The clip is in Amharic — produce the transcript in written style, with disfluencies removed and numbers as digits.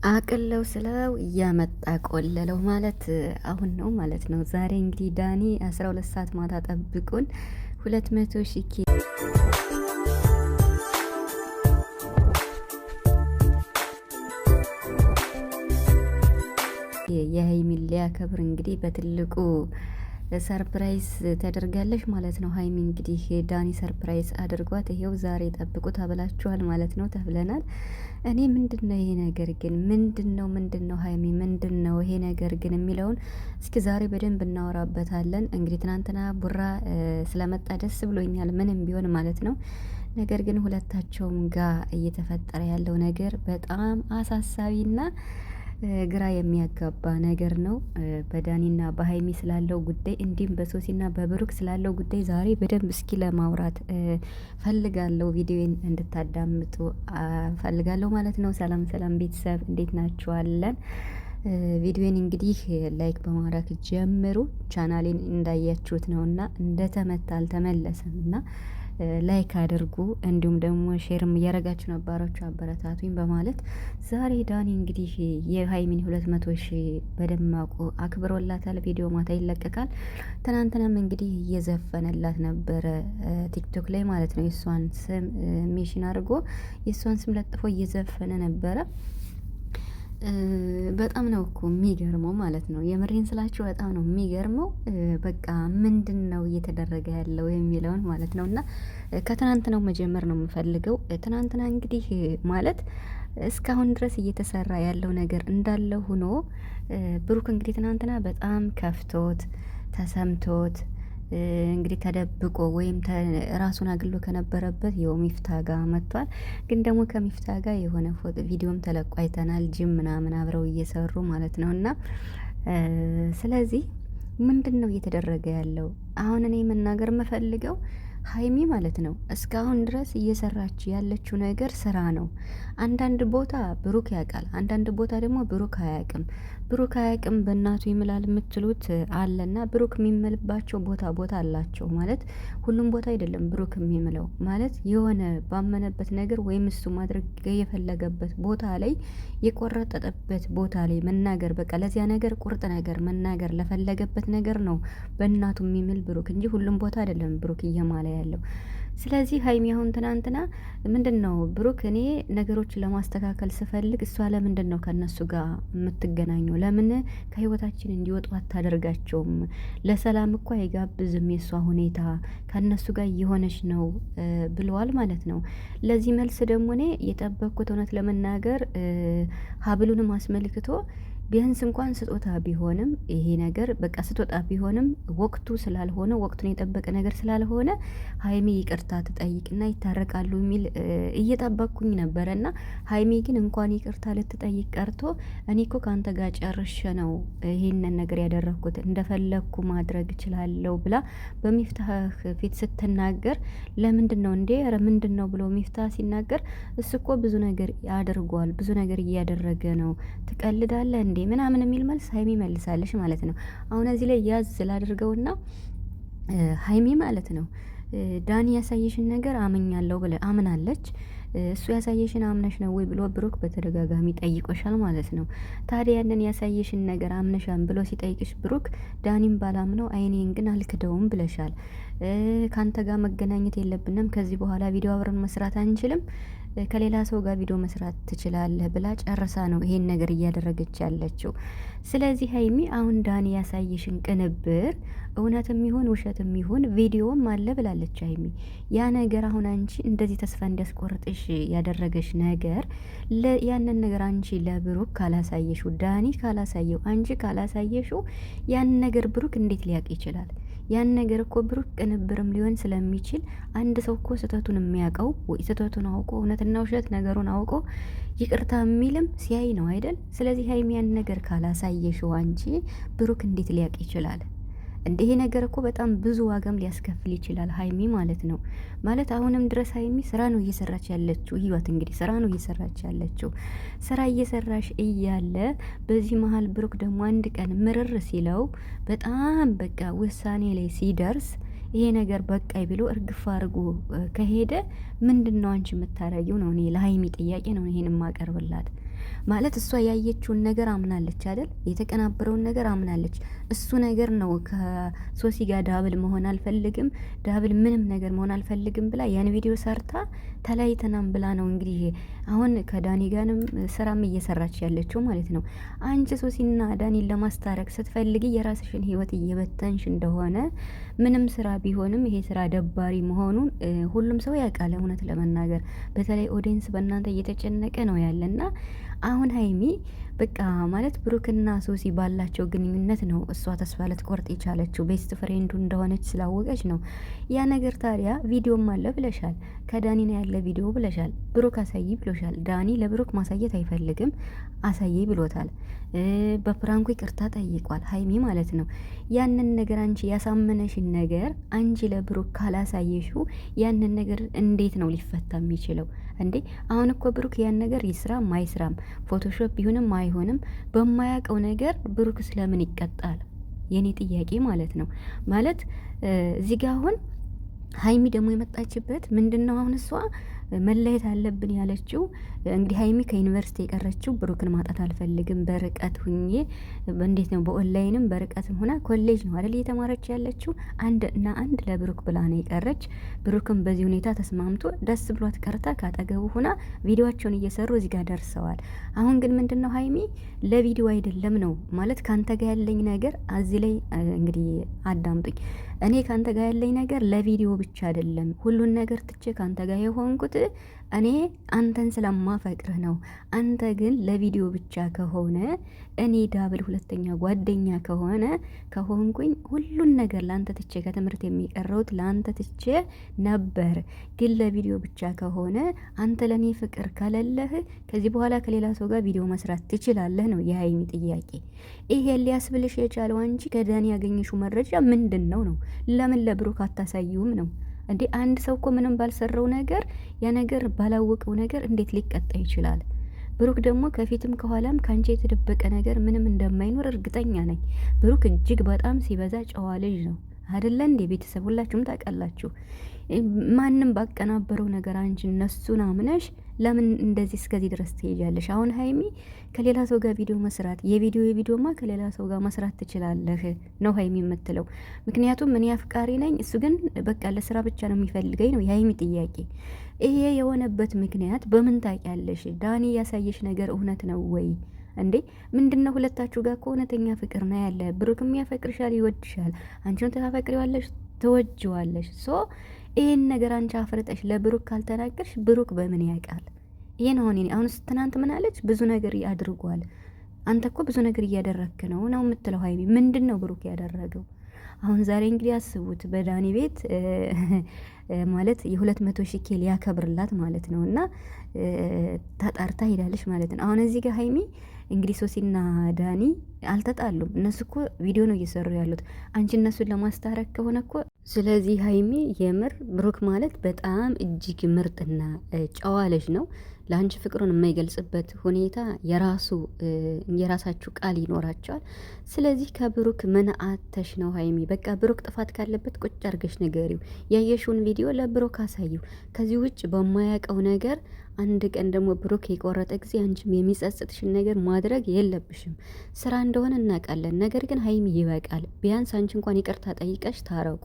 አቅለው ስለው እያመጣ ቆለለው ማለት አሁን ነው ማለት ነው። ዛሬ እንግዲህ ዳኒ 12 ሰዓት ማታ ጠብቁን 200,000 የሀይሚን ሊያከብር እንግዲህ በትልቁ ሰርፕራይዝ ተደርጋለች ማለት ነው። ሀይሚ እንግዲህ ዳኒ ሰርፕራይዝ አድርጓት ይሄው ዛሬ ጠብቁ ተብላችኋል ማለት ነው ተብለናል። እኔ ምንድነው ይሄ ነገር ግን ምንድነው ሀይሚ ምንድነው ይሄ ነገር ግን የሚለውን እስኪ ዛሬ በደንብ እናወራበታለን። እንግዲህ ትናንትና ቡራ ስለመጣ ደስ ብሎኛል ምንም ቢሆን ማለት ነው። ነገር ግን ሁለታቸውም ጋር እየተፈጠረ ያለው ነገር በጣም አሳሳቢና ግራ የሚያጋባ ነገር ነው። በዳኒና በሀይሚ ስላለው ጉዳይ እንዲሁም በሶሲና በብሩክ ስላለው ጉዳይ ዛሬ በደንብ እስኪ ለማውራት ፈልጋለሁ። ቪዲዮን እንድታዳምጡ ፈልጋለሁ ማለት ነው። ሰላም ሰላም ቤተሰብ እንዴት ናችኋለን? ቪዲዮን እንግዲህ ላይክ በማድረግ ጀምሩ። ቻናሌን እንዳያችሁት ነውና እንደተመታ አልተመለሰም እና ላይክ አድርጉ። እንዲሁም ደግሞ ሼርም እያረጋችሁ ነባራችሁ አበረታቱኝ በማለት ዛሬ ዳኒ እንግዲህ የሀይሚን 200,000 በደማቁ አክብሮላታል። ቪዲዮ ማታ ይለቀቃል። ትናንትናም እንግዲህ እየዘፈነላት ነበረ ቲክቶክ ላይ ማለት ነው። የእሷን ስም ሜሽን አድርጎ የእሷን ስም ለጥፎ እየዘፈነ ነበረ። በጣም ነው እኮ የሚገርመው ማለት ነው። የምሬን ስላችሁ በጣም ነው የሚገርመው። በቃ ምንድነው እየተደረገ ያለው የሚለውን ማለት ነው። እና ከትናንትናው መጀመር ነው የምፈልገው። ትናንትና እንግዲህ ማለት እስካሁን ድረስ እየተሰራ ያለው ነገር እንዳለ ሆኖ ብሩክ እንግዲህ ትናንትና በጣም ከፍቶት ተሰምቶት እንግዲህ ተደብቆ ወይም ራሱን አግሎ ከነበረበት የው ሚፍታ ጋር መጥቷል። ግን ደግሞ ከሚፍታ ጋር የሆነ ፎቶ ቪዲዮም ተለቆ አይተናል። ጅም ምናምን አብረው እየሰሩ ማለት ነው። እና ስለዚህ ምንድነው እየተደረገ ያለው? አሁን እኔ መናገር የምፈልገው ሀይሚ ማለት ነው እስካሁን ድረስ እየሰራች ያለችው ነገር ስራ ነው። አንዳንድ ቦታ ብሩክ ያውቃል፣ አንዳንድ ቦታ ደግሞ ብሩክ አያውቅም። ብሩክ አያውቅም በእናቱ ይምላል የምትሉት አለና ብሩክ የሚምልባቸው ቦታ አላቸው ማለት ሁሉም ቦታ አይደለም። ብሩክ የሚምለው ማለት የሆነ ባመነበት ነገር ወይም እሱ ማድረግ የፈለገበት ቦታ ላይ የቆረጠጠበት ቦታ ላይ መናገር በቃ ለዚያ ነገር ቁርጥ ነገር መናገር ለፈለገበት ነገር ነው በእናቱ የሚምል ብሩክ እንጂ ሁሉም ቦታ አይደለም ብሩክ እየማለ ያለው። ስለዚህ ሀይሚ አሁን ትናንትና ምንድነው ብሩክ እኔ ነገሮችን ለማስተካከል ስፈልግ እሷ ለምንድነው ከነሱ ጋር የምትገናኘው? ለምን ከህይወታችን እንዲወጡ አታደርጋቸውም? ለሰላም እኮ አይጋብዝም የእሷ ሁኔታ ከነሱ ጋር እየሆነች ነው ብለዋል ማለት ነው። ለዚህ መልስ ደግሞ እኔ የጠበቅኩት እውነት ለመናገር ሀብሉንም አስመልክቶ ቢያንስ እንኳን ስጦታ ቢሆንም ይሄ ነገር በቃ ስጦታ ቢሆንም ወቅቱ ስላልሆነ ወቅቱን የጠበቀ ነገር ስላልሆነ ሀይሚ ይቅርታ ትጠይቅና ይታረቃሉ የሚል እየጠበቅኩኝ ነበረና ሀይሚ ግን እንኳን ይቅርታ ልትጠይቅ ቀርቶ እኔ እኮ ካንተ ጋር ጨርሼ ነው ይሄንን ነገር ያደረኩት እንደፈለኩ ማድረግ እችላለሁ ብላ በሚፍታህ ፊት ስትናገር ለምንድነው እንዴ ኧረ ምንድነው ብሎ ሚፍታህ ሲናገር እሱ እኮ ብዙ ነገር ያደርጓል ብዙ ነገር እያደረገ ነው ትቀልዳለህ እንዴ ምናምን የሚል መልስ ሀይሚ መልሳለች ማለት ነው። አሁን እዚህ ላይ ያዝ ስላደርገውና ሀይሚ ማለት ነው ዳኒ ያሳየሽን ነገር አመኛለሁ ብለ አምናለች። እሱ ያሳየሽን አምነሽ ነው ወይ ብሎ ብሩክ በተደጋጋሚ ጠይቆሻል ማለት ነው። ታዲያ ያንን ያሳየሽን ነገር አምነሻን ብሎ ሲጠይቅሽ ብሩክ ዳኒም ባላምነው አይኔን ግን አልክደውም ብለሻል። ካንተ ጋር መገናኘት የለብንም ከዚህ በኋላ ቪዲዮ አብረን መስራት አንችልም ከሌላ ሰው ጋር ቪዲዮ መስራት ትችላለህ ብላ ጨርሳ ነው ይሄን ነገር እያደረገች ያለችው። ስለዚህ ሀይሚ አሁን ዳኒ ያሳየሽን ቅንብር እውነትም ይሁን ውሸትም ይሁን ቪዲዮም አለ ብላለች ሀይሚ። ያ ነገር አሁን አንቺ እንደዚህ ተስፋ እንዲያስቆርጥሽ ያደረገሽ ነገር ያንን ነገር አንቺ ለብሩክ ካላሳየሽው ዳኒ ካላሳየው አንቺ ካላሳየሽው ያንን ነገር ብሩክ እንዴት ሊያውቅ ይችላል? ያን ነገር እኮ ብሩክ ቅንብርም ሊሆን ስለሚችል አንድ ሰው እኮ ስህተቱን የሚያውቀው ወይ ስህተቱን አውቆ እውነትና ውሸት ነገሩን አውቆ ይቅርታ የሚልም ሲያይ ነው አይደል? ስለዚህ ሀይሚ ያን ነገር ካላሳየሽው አንቺ ብሩክ እንዴት ሊያውቅ ይችላል? እንደ ይሄ ነገር እኮ በጣም ብዙ ዋጋም ሊያስከፍል ይችላል ሀይሚ ማለት ነው። ማለት አሁንም ድረስ ሀይሚ ስራ ነው እየሰራች ያለችው። ህይወት እንግዲህ ስራ ነው እየሰራች ያለችው። ስራ እየሰራሽ እያለ በዚህ መሀል ብሩክ ደግሞ አንድ ቀን ምርር ሲለው በጣም በቃ ውሳኔ ላይ ሲደርስ ይሄ ነገር በቃይ ብሎ እርግፍ አድርጎ ከሄደ ምንድነው አንቺ የምታረጊው ነው? እኔ ለሀይሚ ጥያቄ ነው ይሄን የማቀርብላት። ማለት እሷ ያየችውን ነገር አምናለች አይደል? የተቀናበረውን ነገር አምናለች። እሱ ነገር ነው ከሶሲ ጋር ዳብል መሆን አልፈልግም፣ ዳብል ምንም ነገር መሆን አልፈልግም ብላ ያን ቪዲዮ ሰርታ ተለያይተናም ብላ ነው እንግዲህ አሁን ከዳኒ ጋርም ስራም እየሰራች ያለችው ማለት ነው። አንቺ ሶሲና ዳኒን ለማስታረቅ ስትፈልጊ የራስሽን ህይወት እየበተንሽ እንደሆነ ምንም ስራ ቢሆንም ይሄ ስራ ደባሪ መሆኑን ሁሉም ሰው ያውቃል። እውነት ለመናገር በተለይ ኦዲየንስ በእናንተ እየተጨነቀ ነው ያለና አሁን ሀይሚ በቃ ማለት ብሩክና ሶሲ ባላቸው ግንኙነት ነው እሷ ተስፋ ልትቆርጥ የቻለችው ቤስት ፍሬንዱ እንደሆነች ስላወቀች ነው። ያ ነገር ታዲያ ቪዲዮም አለ ብለሻል፣ ከዳኒ ነው ያለ ቪዲዮ ብለሻል። ብሩክ አሳይ ብሎሻል። ዳኒ ለብሩክ ማሳየት አይፈልግም፣ አሳይ ብሎታል። በፕራንኩ ይቅርታ ጠይቋል፣ ሀይሚ ማለት ነው። ያንን ነገር አንቺ ያሳመነሽን ነገር አንቺ ለብሩክ ካላሳየሽው ያንን ነገር እንዴት ነው ሊፈታ የሚችለው እንዴ? አሁን እኮ ብሩክ ያን ነገር ይስራም አይስራም ፎቶሾፕ ቢሆንም አይሆንም በማያውቀው ነገር ብሩክ ስለምን ይቀጣል? የኔ ጥያቄ ማለት ነው። ማለት እዚህ ጋር አሁን ሀይሚ ደግሞ የመጣችበት ምንድነው? አሁን እሷ መለየት አለብን ያለችው እንግዲህ ሀይሚ ከዩኒቨርሲቲ የቀረችው ብሩክን ማጣት አልፈልግም፣ በርቀት ሁኜ እንዴት ነው በኦንላይንም በርቀትም ሆና ኮሌጅ ነው አይደል እየተማረች ያለችው። አንድ ለብሩክ ብላ ነው የቀረች። ብሩክም በዚህ ሁኔታ ተስማምቶ ደስ ብሏት ቀርታ ካጠገቡ ሆና ቪዲዮቸውን እየሰሩ እዚህ ጋር ደርሰዋል። አሁን ግን ምንድነው ሀይሚ ለቪዲዮ አይደለም ነው ማለት ካንተ ጋር ያለኝ ነገር እዚህ ላይ እንግዲህ አዳምጡኝ። እኔ ካንተ ጋር ያለኝ ነገር ለቪዲዮ ብቻ አይደለም፣ ሁሉን ነገር ትቼ ካንተ ጋር የሆንኩት እኔ አንተን ስለማፈቅርህ ነው። አንተ ግን ለቪዲዮ ብቻ ከሆነ እኔ ዳብል ሁለተኛ ጓደኛ ከሆንኩኝ ሁሉን ነገር ለአንተ ትቼ ከትምህርት የሚቀረውት ለአንተ ትቼ ነበር። ግን ለቪዲዮ ብቻ ከሆነ አንተ ለእኔ ፍቅር ከሌለህ ከዚህ በኋላ ከሌላ ሰው ጋር ቪዲዮ መስራት ትችላለህ ነው የሀይሚ ጥያቄ። ይሄ ሊያስብልሽ የቻለው አንቺ ከዳኒ ያገኘሽው መረጃ ምንድን ነው? ለምን ለብሩክ አታሳዩም ነው እንዴ? አንድ ሰው እኮ ምንም ባልሰራው ነገር ያ ነገር ባላወቀው ነገር እንዴት ሊቀጣ ይችላል? ብሩክ ደግሞ ከፊትም ከኋላም ከአንቺ የተደበቀ ነገር ምንም እንደማይኖር እርግጠኛ ነኝ። ብሩክ እጅግ በጣም ሲበዛ ጨዋ ልጅ ነው አይደለ እንዴ? ቤተሰብ ሁላችሁም ታውቃላችሁ። ማንም ባቀናበረው ነገር አንቺ እነሱን አምነሽ ለምን እንደዚህ እስከዚህ ድረስ ትሄጃለሽ? አሁን ሀይሚ ከሌላ ሰው ጋር ቪዲዮ መስራት የቪዲዮማ ከሌላ ሰው ጋር መስራት ትችላለህ ነው ሀይሚ የምትለው። ምክንያቱም እኔ አፍቃሪ ነኝ፣ እሱ ግን በቃ ለስራ ብቻ ነው የሚፈልገኝ ነው የሀይሚ ጥያቄ። ይሄ የሆነበት ምክንያት በምን ታውቂያለሽ? ዳኒ ያሳየሽ ነገር እውነት ነው ወይ እንዴ? ምንድነው? ሁለታችሁ ጋር ከእውነተኛ ፍቅር ነው ያለ። ብሩክም ያፈቅርሻል፣ ይወድሻል፣ አንቺም ታፈቅሪዋለሽ፣ ትወጅዋለሽ። ሶ ይሄን ነገር አንቺ አፍርጠሽ ለብሩክ ካልተናገርሽ ብሩክ በምን ያውቃል? ይሄን አሁን ትናንት ምን አለች? ብዙ ነገር አድርጓል። አንተ እኮ ብዙ ነገር እያደረግክ ነው የምትለው ሀይሚ። ምንድን ነው ብሩክ ያደረገው? አሁን ዛሬ እንግዲህ አስቡት በዳኒ ቤት ማለት የ200,000 ኬል ያከብርላት ማለት ነው። እና ተጣርታ ሄዳለች ማለት ነው። አሁን እዚህ ጋር ሀይሚ እንግዲህ ሶሲና ዳኒ አልተጣሉም። እነሱ እኮ ቪዲዮ ነው እየሰሩ ያሉት አንቺ እነሱን ለማስታረቅ ከሆነ እኮ። ስለዚህ ሀይሚ የምር ብሩክ ማለት በጣም እጅግ ምርጥና ጨዋ ልጅ ነው። ለአንቺ ፍቅሩን የማይገልጽበት ሁኔታ የራሳችሁ ቃል ይኖራቸዋል። ስለዚህ ከብሩክ ምን አተሽ ነው ሀይሚ? በቃ ብሩክ ጥፋት ካለበት ቁጭ አርገሽ ንገሪው። ያየሽውን ቪዲዮ ለብሩክ አሳየው። ከዚህ ውጭ በማያውቀው ነገር አንድ ቀን ደግሞ ብሩክ የቆረጠ ጊዜ አንቺም የሚጸጽትሽን ነገር ማድረግ የለብሽም። ስራ እንደሆነ እናውቃለን። ነገር ግን ሀይሚ ይበቃል። ቢያንስ አንቺ እንኳን ይቅርታ ጠይቀሽ ታረቁ።